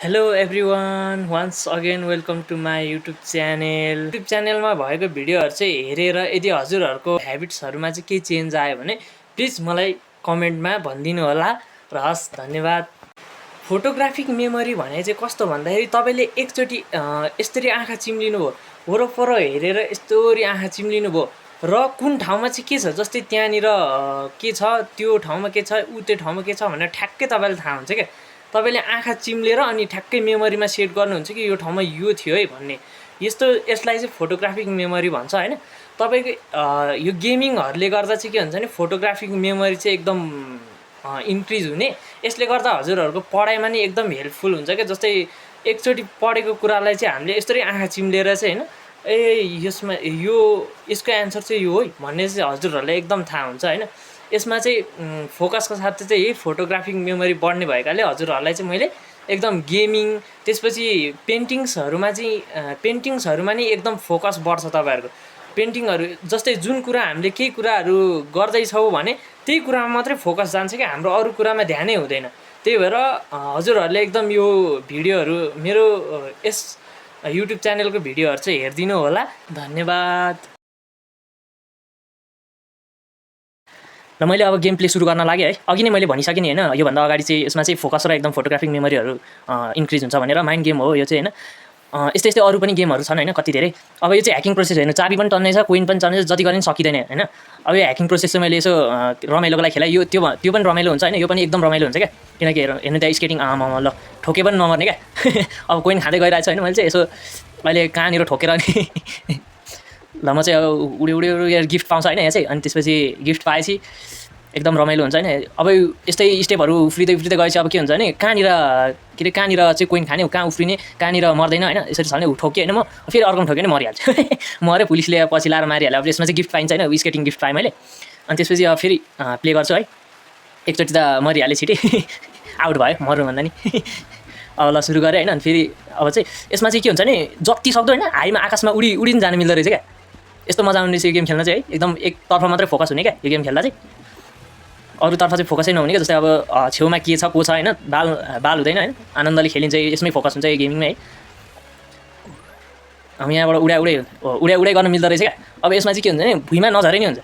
Hello everyone once again welcome to my YouTube च्यानलमा भएको भिडियोहरू चाहिँ हेरेर यदि हजुरहरूको ह्याबिट्सहरूमा चाहिँ केही चेन्ज आयो भने प्लिज मलाई कमेन्टमा भनिदिनु होला र हस् धन्यवाद। फोटोग्राफिक मेमोरी भने चाहिँ कस्तो भन्दाखेरि तपाईँले एकचोटि यसरी आँखा चिम्लिनुभयो, वरपर हेरेर यस्तोरी आँखा चिम्लिनुभयो र कुन ठाउँमा चाहिँ के छ, जस्तै त्यहाँनिर के छ, त्यो ठाउँमा के छ, त्यो ठाउँमा के छ भनेर ठ्याक्कै तपाईँलाई थाहा हुन्छ क्या। तपाईँले आँखा चिम्लेर अनि ठ्याक्कै मेमोरीमा सेट गर्नुहुन्छ कि यो ठाउँमा यो थियो है भन्ने। यसलाई चाहिँ फोटोग्राफिक मेमोरी भन्छ होइन। तपाईँको यो गेमिङहरूले गर्दा चाहिँ के हुन्छ भने फोटोग्राफिक मेमोरी चाहिँ एकदम इन्क्रिज हुने। यसले गर्दा हजुरहरूको पढाइमा नि एकदम हेल्पफुल हुन्छ क्या। जस्तै एकचोटि पढेको कुरालाई चाहिँ हामीले यस्तरी आँखा चिम्लेर चाहिँ होइन यसमा यसको एन्सर चाहिँ यो है भन्ने चाहिँ हजुरहरूलाई एकदम थाहा हुन्छ होइन। यसमा चाहिँ फोकसको साथ चाहिँ यही फोटोग्राफिक मेमोरी बढ्ने भएकाले हजुरहरूलाई चाहिँ मैले एकदम गेमिङ त्यसपछि पेन्टिङ्सहरूमा नि एकदम फोकस बढ्छ तपाईँहरूको। पेन्टिङहरू जस्तै जुन कुरा हामीले केही कुराहरू गर्दैछौँ भने त्यही कुरामा मात्रै फोकस जान्छ क्या, हाम्रो अरू कुरामा ध्यानै हुँदैन। त्यही भएर हजुरहरूले एकदम यो भिडियोहरू मेरो यस युट्युब च्यानलको भिडियोहरू चाहिँ हेरिदिनु होला। धन्यवाद। र मैले अब गेम प्ले सुरु गर्न लागेँ है। अघि नै मैले भनिसकेँ नि होइन, योभन्दा अगाडि चाहिँ यसमा चाहिँ फोकस र एकदम फोटोग्राफिक मेमोरीहरू इन्क्रिज हुन्छ भनेर। माइन्ड गेम हो यो चाहिँ होइन। यस्तै यस्तै अरू पनि गेमहरू छन् होइन, कति धेरै। अब यो चाहिँ ह्याकिङ प्रोसेस होइन, चाबी पनि टन्ने छ, कोइन पनि टन्ने छ, जति गर्ने सकिँदैन होइन। अब यो ह्याकिङ प्रोसेस चाहिँ मैले यसो रमाइलोको लागि खेलाएँ। त्यो पनि रमाइलो हुन्छ होइन, यो पनि एकदम रमाइलो हुन्छ क्या। किनकि हेर्नु त्यहाँ स्केटिङ ल ठोके पनि नमर्ने क्या। अब कोइन खाँदै गइरहेको छ होइन, मैले चाहिँ यसो अहिले कहाँनिर ठोकेर नि ल म चाहिँ अब उडे गिफ्ट पाउँछ होइन यहाँ चाहिँ। अनि त्यसपछि गिफ्ट पाएपछि एकदम रमाइलो हुन्छ होइन। अब यस्तै स्टेपहरू उफ्रिँदै गएपछि अब के हुन्छ भने कहाँनिर चाहिँ कोइन खाने, कहाँ उफ्रिने, कहाँनिर मर्दैन होइन। यसरी छ भने ठोकेँ होइन, म फेरि अर्को ठोकेँ भने मरिहाल्छु। मऱ्यो, पुलिसले पछि लाएर मारिहाल्यो। अब यसमा चाहिँ गिफ्ट पाइन्छ होइन, स्केटिङ गिफ्ट पाएँ मैले। अनि त्यसपछि अब फेरि प्ले गर्छु है। एकचोटि त मरिहालेँ छिटै, आउट भयो मर्नु भन्दा नि। अब ल सुरु गरेँ होइन। अनि फेरि अब चाहिँ यसमा चाहिँ के हुन्छ भने जति सक्दो होइन हाईमा आकाशमा उडी जानु मिल्दो रहेछ क्या। यस्तो मजा आउने रहेछ यो गेम खेल्न चाहिँ है। एकदम एकतर्फ मात्रै फोकस हुने क्या यो गेम खेल्दा चाहिँ, अरूतर्फ चाहिँ फोकसै नहुने क्या। जस्तै अब छेउमा के छ को छ होइन, बाल हुँदैन होइन, आनन्दले खेलिन्छ। यसमै फोकस हुन्छ यो गेमिङमै है। अब यहाँबाट उडा गर्न मिल्दो रहेछ क्या। अब यसमा चाहिँ के हुन्छ भने भुइँमा नझरे नि हुन्छ।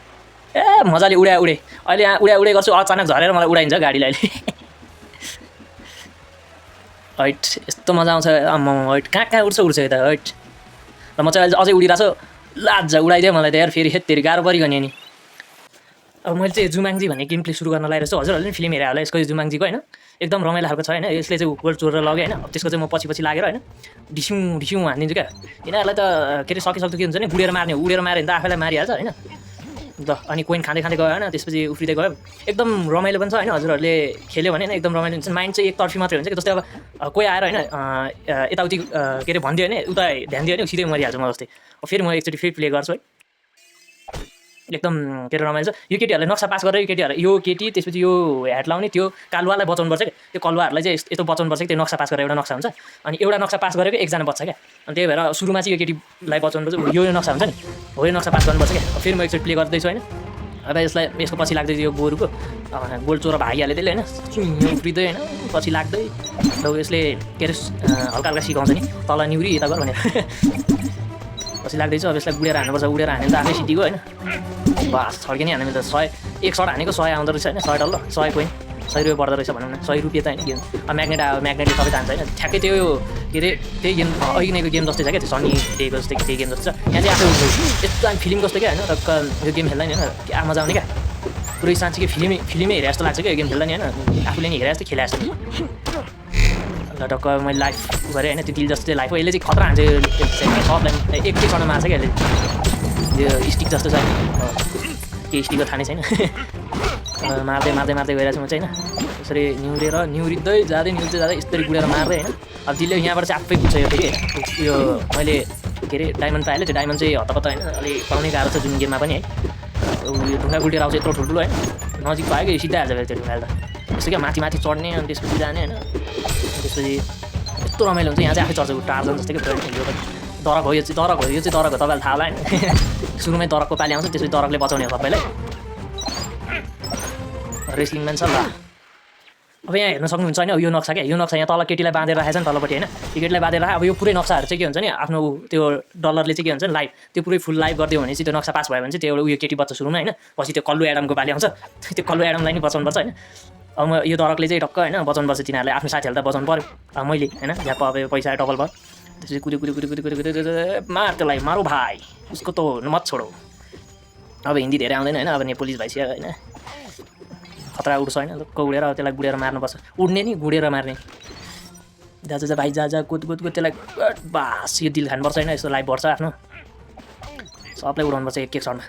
ए मजाले उडे अहिले यहाँ उडे गर्छु, अचानक झरेर मलाई उडाइन्छ गाडीलाई अहिले। हैट यस्तो मजा आउँछ हैट, कहाँ उड्छ यो त हैट। र म चाहिँ अझै उडिरहेको छु, लाजा उडाइदियो मलाई त यार। फेरि हेत्तेरी गाह्रो परिगयो नि। अब मैले चाहिँ जुमाङ्जी भन्ने गेम प्ले सुरु गर्न लागिरहेको छु। हजुरहरूले पनि फिल्म हेरेर होला यसको जुमाङ्जीको होइन। एकदम रमाइलो खालको छ होइन। यसले चाहिँ गोल्ड चोरेर लग्यो होइन। अब त्यसको चाहिँ म पछि लागेर होइन ढिस्यौँ हानिदिन्छु क्या। यिनीहरूलाई त के अरे सकिसक्दो के हुन्छ भने उडेर मार्यो भने त आफैलाई मारिहाल्छ होइन। ल अनि कोइन खाँदै गयो होइन, त्यसपछि उफ्रिँदै गयो। एकदम रमाइलो पनि छ होइन। हजुरहरूले खेल्यो भने एकदम रमाइलो हुन्छ। माइन्ड चाहिँ एकतर्फी मात्रै हुन्छ कि। जस्तै अब कोही आएर होइन यताउति के अरे भनिदियो भने उता ध्यान दियो भने सिधै मरिहाल्छु म जस्तै। फेरि म एकचोटि फेरि प्ले गर्छु है। एकदम के अरे रमाइलो छ। यो केटीहरूलाई नक्सा पास गरेर यो केटी त्यसपछि यो ह्याट लाउने त्यो कालुवालाई बचाउनुपर्छ क्या। त्यो कलुवाहरूलाई चाहिँ यस्तो बचाउनुपर्छ कि त्यो नक्सा पास गरेर एउटा नक्सा हुन्छ। अनि एउटा नक्सा पास गरेको एकजना बच्चा क्या। अनि त्यही भएर सुरुमा चाहिँ यो केटीलाई बचाउनुपर्छ। यो नक्सा हुन्छ नि हो, यो नक्सा पास गर्नुपर्छ क्या। फेरि म एकचोटि प्ले गर्दैछु होइन। अब यसको पछि लाग्दै यो गोरुको गोल्ड चोर भागिहाल्यो त्यसले होइन, उफ्रिँदै होइन पछि लाग्दै। र यसले के अरे हल्का सिकाउँछ नि, तल निउरी यता गर भनेर। पछि लाग्दैछु। अब यसलाई उडेर हान्नुपर्छ। उडेर हाने त आफै सिटीको होइन, बास छड्के नै हाने। त 100 आनेको 100 आउँदो रहेछ होइन। 100 डलर 100 कोइन 100 रुपियाँ पर्दो रहेछ भनौँ न। 100 रुपियाँ त होइन गेम। अब म्याग्नेट आयो, म्याग्नेटले सबै तान्छ होइन। ठ्याक्कै त्यो के अरे त्यही गेम अघि नैको गेम जस्तै छ क्या। त्यो सनी डेको जस्तै त्यही गेम जस्तो छ। यहाँ चाहिँ आफै उठ्छ यस्तो फिल्म जस्तो क्या होइन। र यो गेम खेल्दा नि होइन क्या मजा आउने क्या। पुरै साँच्चीकै फिल्मै हेरे जस्तो लाग्छ क्या यो गेम खेल्दा नि होइन। आफूले नि हेरे जस्तो खेले जस्तो नि। ल टक्क मैले लाइफ गरेँ होइन। त्यो दिल जस्तो चाहिँ लाइफ हो। यसले चाहिँ खतरा हान्छ सबलाई, एकैसँग मार्छ क्या यसले। यो स्टिक जस्तो छ के स्टिकको थाहा नै छैन। मार्दै गइरहेको छु म चाहिँ होइन। यसरी निहुरिँदै जाँदै यस्तरी गुडेर मार्दै होइन। अब दिलले यहाँबाट चाहिँ आफै पुग्छ यो फेरि। यो मैले के अरे डायमन्ड पाएँ त्यो डायमन्ड चाहिँ हतपत होइन अलिक पाउनै गाह्रो छ जुन गेममा पनि है। यो ढुङ्गा गुल्टेर आउँछ यत्रो ठुल्ठुलो होइन। नजिक पायो कि सिधै हाल्छ फेरि त्यो ढुङ्गा त। यस्तो क्या माथि चढ्ने अनि त्यसपछि जाने होइन। त्यसपछि यस्तो रमाइलो हुन्छ। यहाँ चाहिँ आफै चढ्छ टार्जन जस्तै कि दरक हो यो चाहिँ दरक हो तपाईँलाई थाहा होला होइन। सुरुमै दरकको पाली आउँछ, त्यसपछि दरकले बचाउने हो सबैलाई। रेस्लिङ म्यान छ ल अब यहाँ हेर्न सक्नुहुन्छ होइन, यो नक्सा क्या, यो नक्सा यहाँ तल केटीलाई बाँधेर राखेको छ नि तल्लोपट्टि होइन, यो केटीलाई बाँधेर राख्यो। अब यो पुरै नक्साहरू चाहिँ के हुन्छ नि, आफ्नो त्यो डलरले चाहिँ के हुन्छ नि लाइभ, त्यो पुरै फुल लाइभ गरिदियो भने चाहिँ त्यो नक्सा पास भयो भने चाहिँ त्यो एउटा उयो केटी बच्चा सुरुमा होइन, पछि त्यो कल्लु एडमको पालि आउँछ, त्यो कल्लु एडमलाई नि बचाउनुपर्छ होइन। अब म यो दरकले चाहिँ टक्क होइन बचाउनुपर्छ तिनीहरूले, आफ्नो साथीहरूलाई त बचाउनु पऱ्यो। अब मैले होइन झ्याप्प अब पैसा डबल भयो, त्यसपछि कुद्यो कुद्यो कुद्यो कुद्यो कुद्यो कुद्यो मार त्यसलाई, मारो भाइ उसको त मत छोडो। अब हिन्दी धेरै आउँदैन होइन, अब पुलिस भइसक्यो होइन, खतरा उड्छ होइन, लुक्क उडेर त्यसलाई गुडेर मार्नुपर्छ, उड्ने नि गुडेर मार्ने। जा जा भाइ जा जा कुद कुद कुद त्यसलाई बास यो दिल खानुपर्छ होइन, यस्तो लाइभ बढ्छ आफ्नो, सबलाई उडाउनुपर्छ एक क्षणमा।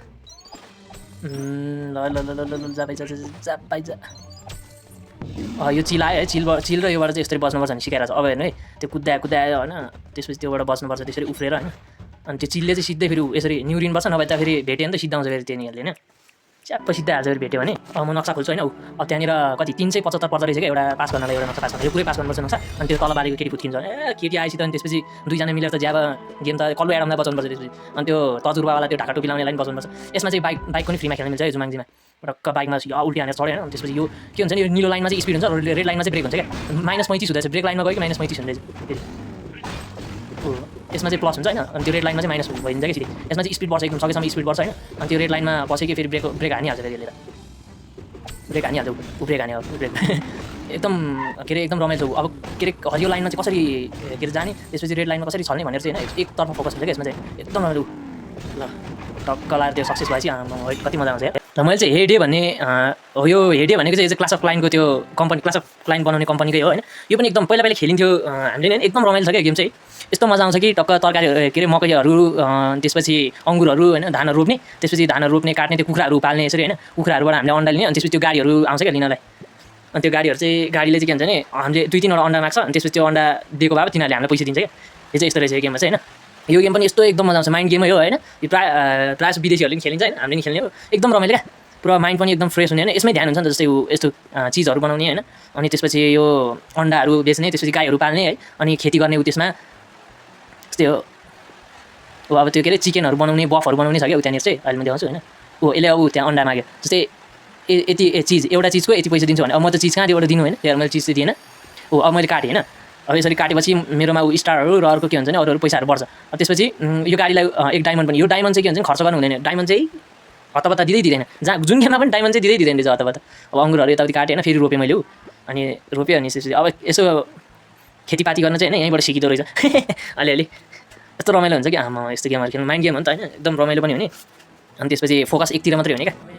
ल ल ल ल ल जा भाइ जा जा भाइ जा। यो चिल आयो है, चिल र योबाट चाहिँ यसरी बस्नुपर्छ भने सिकाइरहेको छ। अब हेर्नु है त्यो कुदायो होइन, त्यसपछि त्योबाट बस्नुपर्छ त्यसरी उफ्रेर होइन, अनि त्यो चिलले चाहिँ सिधै फेरि यसरी निहुरिनुपर्छ, नभए त फेरि भेट्यो भने त सिद्धाउँछ फेरि त्यहाँनिरले होइन, च्याप्प सिधै हाल्छ फेरि भेट्यो भने। अब म नक्सा खोल्छु होइन, अब त्यहाँनिर कति 375 पर्दो रहेछ क्या एउटा पास गर्नलाई, एउटा नक्सा पास गर्न, यो पुरै पास गर्नुपर्छ नक्सा। अनि त्यो तल बारीको केटी फुत्किन्छ, केटी आएपछि त अनि त्यसपछि दुईजना मिलेर त ज्याब गेम त कल्लु एडमलाई बचाउनुपर्छ त्यसपछि, अनि त्यो तजुर्बावाला त्यो ढाका टोपी लाउनेलाई पनि बचाउनुपर्छ। यसमा चाहिँ बाइक पनि फ्रीमा खेल्न मिल्छ है जुमाङजीमा, टक्क बाइकमा उल्टी हानेर चढ्यो होइन, त्यसपछि यो के हुन्छ नि, यो निलो लाइनमा चाहिँ स्पिड हुन्छ, रेड लाइनमा चाहिँ ब्रेक हुन्छ क्या, -35 हुँदैछ, ब्रेक लाइनमा गयो कि -35 हुँदैछ फेरि, यसमा चाहिँ प्लस हुन्छ होइन, अनि त्यो रेड लाइनमा चाहिँ माइनस भइदिन्छ कि फेरि, यसमा चाहिँ स्पिड बढ्छ एकदम सकेसम्म स्पिड बढ्छ होइन, अनि त्यो रेड लाइनमा बस्यो कि फेरि ब्रेक हानिहाल्छ फेरि यसले, ब्रेक हानिहाल्छ ब्रेक हान्यो ब्रेक एकदम के अरे एकदम रमाइलो छ। अब के अरे हरियो लाइनमा चाहिँ कसरी के अरे जाने, त्यसपछि रेड लाइनमा कसरी छल्ने भनेर चाहिँ होइन एकतर्फ फोकस हुन्छ क्या यसमा चाहिँ, एकदम रमाइलो। ल टक्क लाएर त्यो सक्सेस भएपछि कति मजा आउँछ यार। र मैले चाहिँ हेडे भन्ने हो, यो हेडे भनेको चाहिँ क्लास अफ क्लाइनको त्यो कम्पनी, क्लास अफ क्लाइन बनाउने कम्पनीकै हो होइन, यो पनि एकदम पहिला खेलिन्थ्यो हामीले नै, एकदम रमाइलो छ क्या गेम चाहिँ, यस्तो मजा आउँछ कि टक्क तरकारी के अरे मकैहरू, त्यसपछि अङ्गुरहरू होइन, धानहरू रोप्ने, त्यसपछि धानहरू रोप्ने काट्ने, त्यो कुखुराहरू पाल्ने यसरी होइन, कुखुराहरूबाट हामीले अन्डा लिने, अनि त्यसपछि त्यो गाडीहरू आउँछ क्या लिनलाई, अनि त्यो गाडीहरू चाहिँ गाडीले चाहिँ के हुन्छ नि हामीले 2-3वटा अन्डा माग्छ, अनि त्यसपछि त्यो अन्डा दिएको भए तिनीहरूले हामीलाई पैसा दिन्छ क्या, यो चाहिँ यस्तो रहेछ यो गेममा चाहिँ होइन। यो गेम पनि यस्तो एकदम मजा आउँछ, माइन्ड गेमै हो होइन, यो प्रायः विदेशीहरूले पनि खेलिन्छ होइन, हामीले नि खेल्ने हो, एकदम रमाइलो क्या, पुरा माइन्ड पनि एकदम फ्रेस हुने होइन, यसमै ध्यान हुन्छ नि त, जस्तै यस्तो चिजहरू बनाउने होइन, अनि त्यसपछि यो अन्डाहरू बेच्ने, त्यसपछि गाईहरू पाल्ने है, अनि खेती गर्ने त्यसमा त्यस्तै हो। अब त्यो के अरे चिकनहरू बनाउने, बफहरू बनाउने छ क्या त्यहाँनिर चाहिँ, अहिले म देखाउँछु होइन। यसले अब त्यहाँ अन्डा माग्यो, जस्तै यति चिज एउटा चिजको यति पैसा दिन्छु भने, अब म त चिज कहाँ दिएबाट दिनु होइन, त्यहाँ मैले चिज चाहिँ दिएन, अब मैले काटेँ होइन, अब यसरी काटेपछि मेरोमा स्टारहरू र अर्को के हुन्छ नि अरू पैसाहरू बढ्छ। त्यसपछि यो गाडीलाई एक डायमन्ड पनि, यो डायमन्ड चाहिँ के हुन्छ नि खर्च गर्नु हुँदैन, डायमन्ड चाहिँ हतपत्ता दिँदैन, जहाँ जुन गेममा पनि डायमन्ड चाहिँ दिँदैन रहेछ हतपत्ता। अब अङ्गुरहरू यताउति काटेँ होइन, फेरि रोपेँ मैले अनि रोप्यो, अनि त्यसपछि अब यसो खेतीपाती गर्न चाहिँ होइन यहीँबाट सिकिँदो रहेछ अलिअलि, यस्तो रमाइलो हुन्छ कि आमा यस्तो गेमहरू खेल्नु, माइन्ड गेम हो नि त होइन, एकदम रमाइलो पनि हुने, अनि त्यसपछि फोकस एकतिर मात्रै हुने क्या।